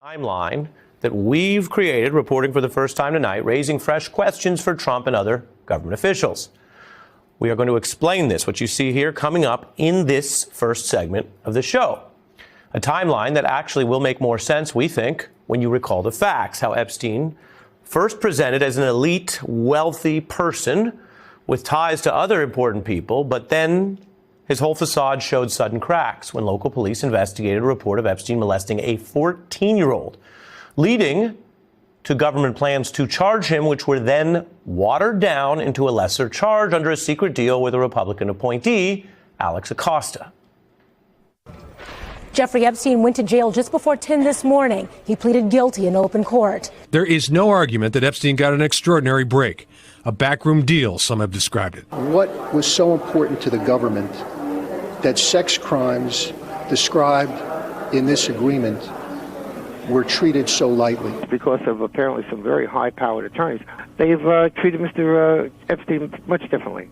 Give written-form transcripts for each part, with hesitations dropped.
Timeline that we've created, reporting for the first time tonight, raising fresh questions for Trump and other government officials. We are going to explain this, what you see here, coming up in this first segment of the show. A timeline that actually will make more sense, we think, when you recall the facts, how Epstein first presented as an elite, wealthy person with ties to other important people, but then his whole facade showed sudden cracks when local police investigated a report of Epstein molesting a 14-year-old, leading to government plans to charge him, which were then watered down into a lesser charge under a secret deal with a Republican appointee, Alex Acosta. Jeffrey Epstein went to jail just before 10 this morning. He pleaded guilty in open court. There is no argument that Epstein got an extraordinary break. A backroom deal, some have described it. What was so important to the government that sex crimes described in this agreement were treated so lightly? Because of apparently some very high-powered attorneys, they've treated Mr. Epstein much differently.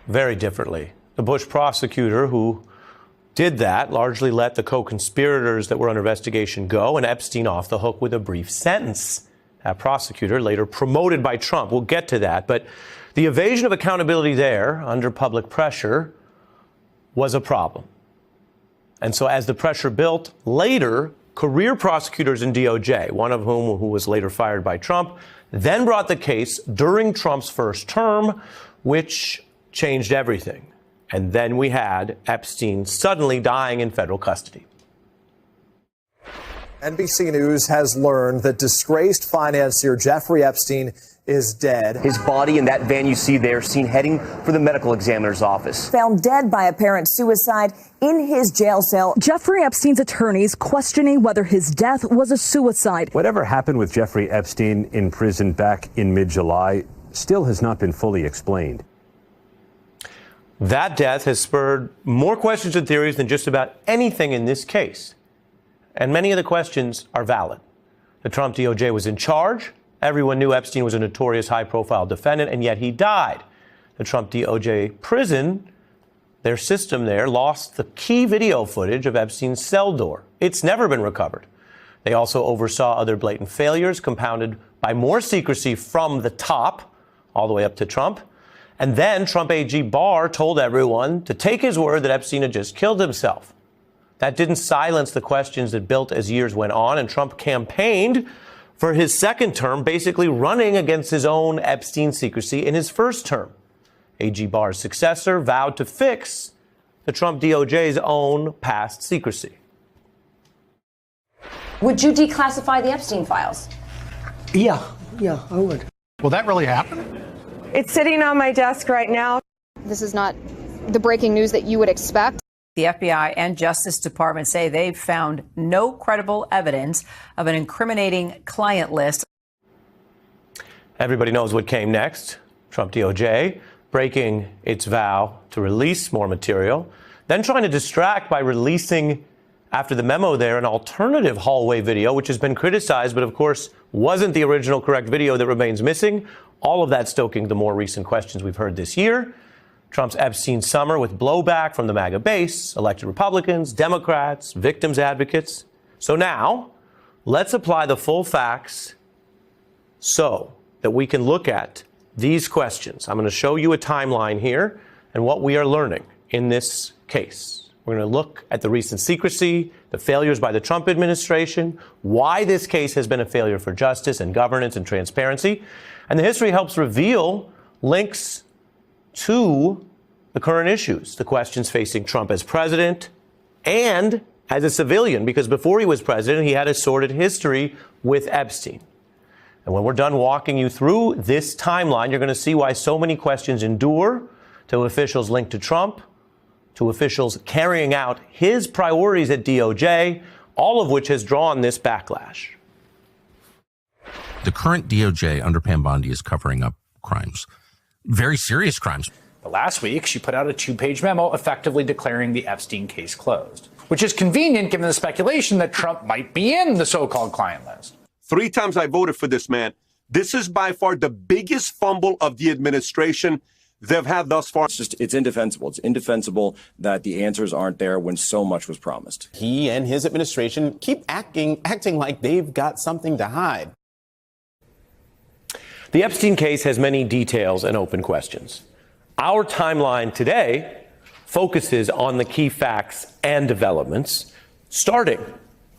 Very differently. The Bush prosecutor who did that largely let the co-conspirators that were under investigation go and Epstein off the hook with a brief sentence. That prosecutor, later promoted by Trump, we'll get to that. But the evasion of accountability there, under public pressure, was a problem. And so as the pressure built, later, career prosecutors in DOJ, one of whom who was later fired by Trump, then brought the case during Trump's first term, which changed everything. And then we had Epstein suddenly dying in federal custody. NBC News has learned that disgraced financier Jeffrey Epstein is dead. His body in that van you see there, seen heading for the medical examiner's office. Found dead by apparent suicide in his jail cell. Jeffrey Epstein's attorneys questioning whether his death was a suicide. Whatever happened with Jeffrey Epstein in prison back in mid-July still has not been fully explained. That death has spurred more questions and theories than just about anything in this case. And many of the questions are valid. The Trump DOJ was in charge. Everyone knew Epstein was a notorious high-profile defendant, and yet he died. The Trump DOJ prison, their system there, lost the key video footage of Epstein's cell door. It's never been recovered. They also oversaw other blatant failures, compounded by more secrecy from the top, all the way up to Trump. And then Trump AG Barr told everyone to take his word that Epstein had just killed himself. That didn't silence the questions that built as years went on, and Trump campaigned for his second term, basically running against his own Epstein secrecy in his first term. AG Barr's successor vowed to fix the Trump DOJ's own past secrecy. Would you declassify the Epstein files? Yeah, I would. Will that really happen? It's sitting on my desk right now. This is not the breaking news that you would expect. The FBI and Justice Department say they've found no credible evidence of an incriminating client list. Everybody knows what came next. Trump DOJ breaking its vow to release more material, then trying to distract by releasing, after the memo there, an alternative hallway video, which has been criticized, but of course wasn't the original correct video that remains missing. All of that stoking the more recent questions we've heard this year. Trump's Epstein summer with blowback from the MAGA base, elected Republicans, Democrats, victims advocates. So now, let's apply the full facts so that we can look at these questions. I'm going to show you a timeline here and what we are learning in this case. We're going to look at the recent secrecy, the failures by the Trump administration, why this case has been a failure for justice and governance and transparency. And the history helps reveal links to the current issues, the questions facing Trump as president and as a civilian, because before he was president, he had a sordid history with Epstein. And when we're done walking you through this timeline, you're going to see why so many questions endure to officials linked to Trump, to officials carrying out his priorities at DOJ, all of which has drawn this backlash. The current DOJ under Pam Bondi is covering up crimes. Very serious crimes. But last week, she put out a 2-page memo effectively declaring the Epstein case closed, which is convenient given the speculation that Trump might be in the so-called client list. 3 times I voted for this man. This is by far the biggest fumble of the administration. they've had thus far. It's indefensible. It's indefensible that the answers aren't there when so much was promised. He and his administration keep acting like they've got something to hide. The Epstein case has many details and open questions. Our timeline today focuses on the key facts and developments, starting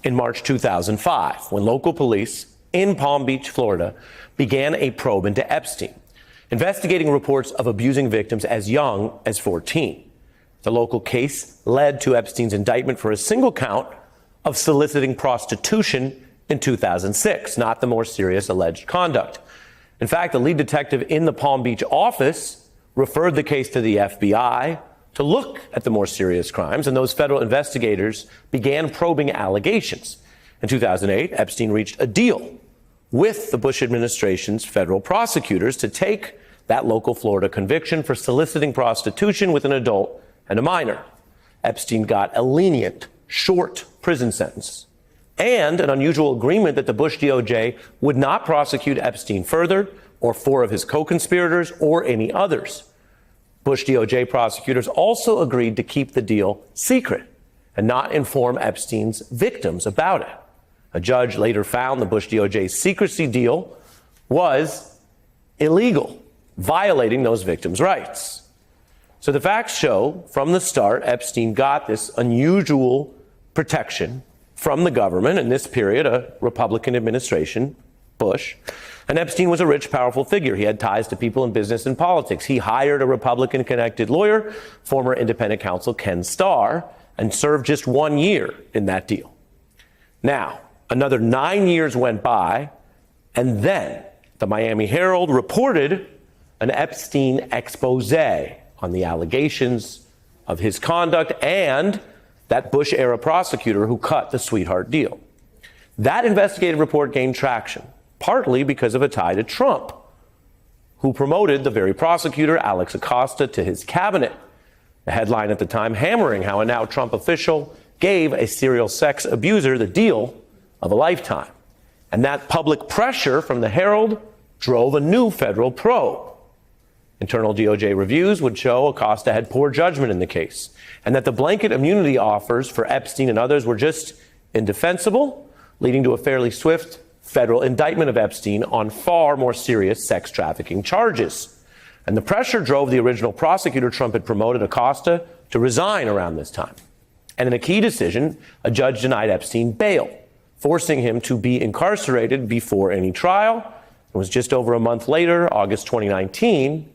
in March 2005, when local police in Palm Beach, Florida, began a probe into Epstein, investigating reports of abusing victims as young as 14. The local case led to Epstein's indictment for a single count of soliciting prostitution in 2006, not the more serious alleged conduct. In fact, the lead detective in the Palm Beach office referred the case to the FBI to look at the more serious crimes, and those federal investigators began probing allegations. In 2008, Epstein reached a deal with the Bush administration's federal prosecutors to take that local Florida conviction for soliciting prostitution with an adult and a minor. Epstein got a lenient, short prison sentence and an unusual agreement that the Bush DOJ would not prosecute Epstein further, or 4 of his co-conspirators, or any others. Bush DOJ prosecutors also agreed to keep the deal secret and not inform Epstein's victims about it. A judge later found the Bush DOJ's secrecy deal was illegal, violating those victims' rights. So the facts show from the start, Epstein got this unusual protection from the government in this period, a Republican administration, Bush. And Epstein was a rich, powerful figure. He had ties to people in business and politics. He hired a Republican-connected lawyer, former independent counsel Ken Starr, and served just 1 year in that deal. Now, another 9 years went by, and then the Miami Herald reported an Epstein expose on the allegations of his conduct and that Bush-era prosecutor who cut the sweetheart deal. That investigative report gained traction, partly because of a tie to Trump, who promoted the very prosecutor, Alex Acosta, to his cabinet. The headline at the time hammering how a now Trump official gave a serial sex abuser the deal of a lifetime. And that public pressure from the Herald drove a new federal probe. Internal DOJ reviews would show Acosta had poor judgment in the case, and that the blanket immunity offers for Epstein and others were just indefensible, leading to a fairly swift federal indictment of Epstein on far more serious sex trafficking charges. And the pressure drove the original prosecutor Trump had promoted, Acosta, to resign around this time. And in a key decision, a judge denied Epstein bail, forcing him to be incarcerated before any trial. It was just over a month later, August 2019,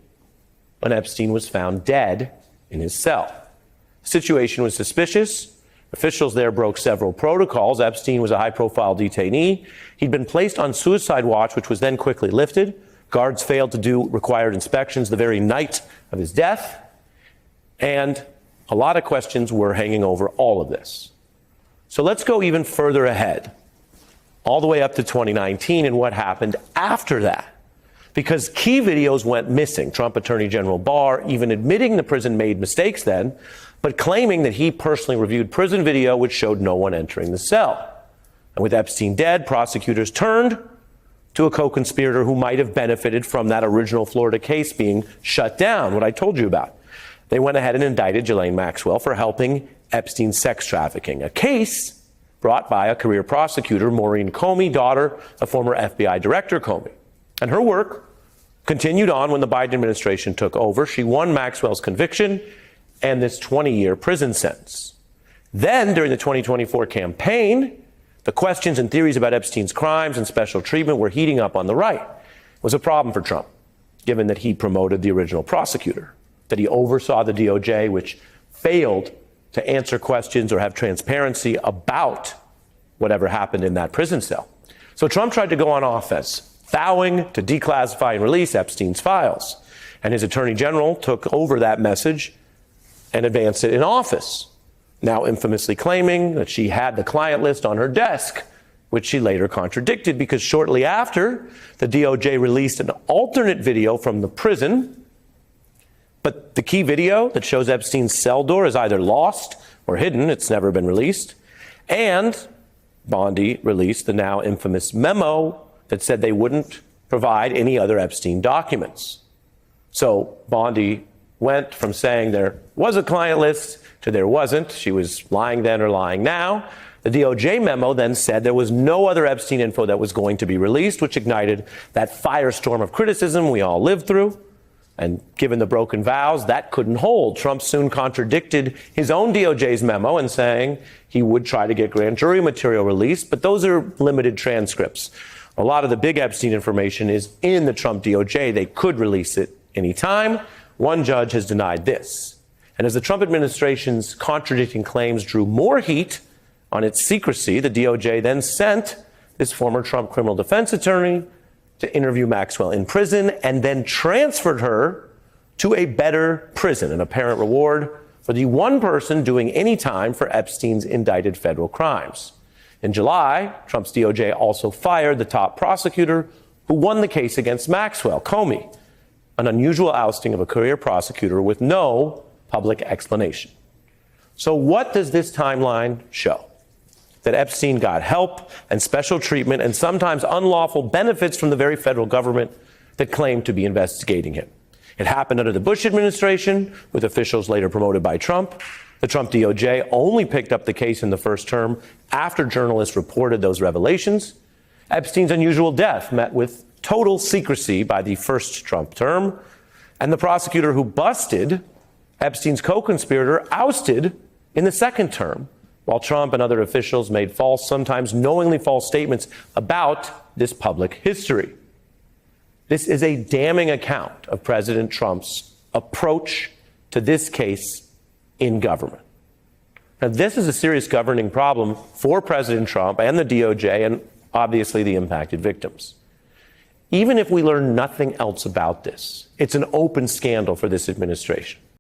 when Epstein was found dead in his cell. The situation was suspicious. Officials there broke several protocols. Epstein was a high-profile detainee. He'd been placed on suicide watch, which was then quickly lifted. Guards failed to do required inspections the very night of his death. And a lot of questions were hanging over all of this. So let's go even further ahead, all the way up to 2019 and what happened after that. Because key videos went missing. Trump Attorney General Barr even admitting the prison made mistakes then, but claiming that he personally reviewed prison video which showed no one entering the cell. And with Epstein dead, prosecutors turned to a co-conspirator who might have benefited from that original Florida case being shut down, what I told you about. They went ahead and indicted Ghislaine Maxwell for helping Epstein's sex trafficking, a case brought by a career prosecutor, Maureen Comey, daughter of former FBI Director Comey. And her work continued on when the Biden administration took over. She won Maxwell's conviction and this 20-year prison sentence. Then, during the 2024 campaign, the questions and theories about Epstein's crimes and special treatment were heating up on the right. It was a problem for Trump, given that he promoted the original prosecutor, that he oversaw the DOJ, which failed to answer questions or have transparency about whatever happened in that prison cell. So Trump tried to go on offense, vowing to declassify and release Epstein's files. And his attorney general took over that message and advanced it in office, now infamously claiming that she had the client list on her desk, which she later contradicted because shortly after, the DOJ released an alternate video from the prison. But the key video that shows Epstein's cell door is either lost or hidden. It's never been released. And Bondi released the now infamous memo that said they wouldn't provide any other Epstein documents. So Bondi went from saying there was a client list to there wasn't. She was lying then or lying now. The DOJ memo then said there was no other Epstein info that was going to be released, which ignited that firestorm of criticism we all lived through. And given the broken vows, that couldn't hold. Trump soon contradicted his own DOJ's memo and saying he would try to get grand jury material released, but those are limited transcripts. A lot of the big Epstein information is in the Trump DOJ. They could release it anytime. One judge has denied this. And as the Trump administration's contradicting claims drew more heat on its secrecy, the DOJ then sent this former Trump criminal defense attorney to interview Maxwell in prison and then transferred her to a better prison, an apparent reward for the one person doing any time for Epstein's indicted federal crimes. In July, Trump's DOJ also fired the top prosecutor who won the case against Maxwell, Comey, an unusual ousting of a career prosecutor with no public explanation. So what does this timeline show? That Epstein got help and special treatment and sometimes unlawful benefits from the very federal government that claimed to be investigating him. It happened under the Bush administration, with officials later promoted by Trump. The Trump DOJ only picked up the case in the first term after journalists reported those revelations. Epstein's unusual death met with total secrecy by the first Trump term, and the prosecutor who busted Epstein's co-conspirator ousted in the second term, while Trump and other officials made false, sometimes knowingly false statements about this public history. This is a damning account of President Trump's approach to this case in government. Now, this is a serious governing problem for President Trump and the DOJ and obviously the impacted victims. Even if we learn nothing else about this, it's an open scandal for this administration.